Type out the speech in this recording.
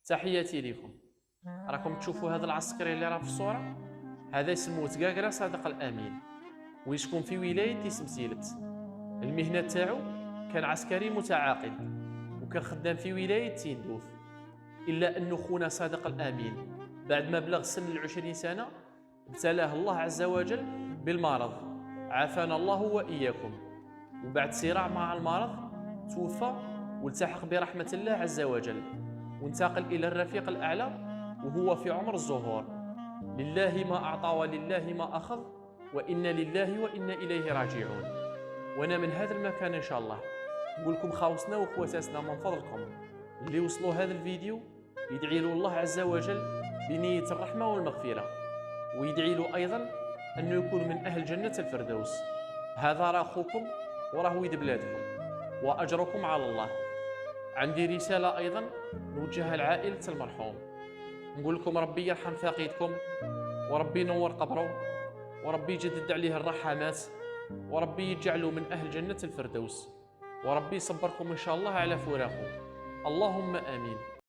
تحياتي لكم. راكم تشوفوا هذا العسكري اللي راه في الصوره، هذا اسمه تقاقرة صادق الامين، ويسكن في ولايه تيسمسيلت. المهنه تاعو كان عسكري متعاقد، وكان خدام في ولايه تيندوف. الا انه خونا صادق الامين بعد ما بلغ سن 20 سنه ابتلاه الله عز وجل بالمرض، عافانا الله واياكم. وبعد صراع مع المرض توفى والتحق برحمه الله عز وجل، وانتقل إلى الرفيق الأعلى وهو في عمر الزهور. لله ما أعطى ولله ما أخذ، وإنا لله وإنا إليه راجعون. وأنا من هذا المكان إن شاء الله نقول لكم خاوسنا وخواتاتنا من فضلكم اللي وصلوا هذا الفيديو يدعي له الله عز وجل بنية الرحمة والمغفرة، ويدعي له أيضا أنه يكون من أهل جنة الفردوس. هذا راه أخوكم وراه ولد بلادكم، وأجركم على الله. عندي رسالة أيضا نوجهها لعائلة المرحوم، نقول لكم ربي يرحم فقيدكم، وربي ينور قبره، وربي يجدد عليه الرحمات، وربي يجعله من أهل جنة الفردوس، وربي يصبركم إن شاء الله على فراقه. اللهم آمين.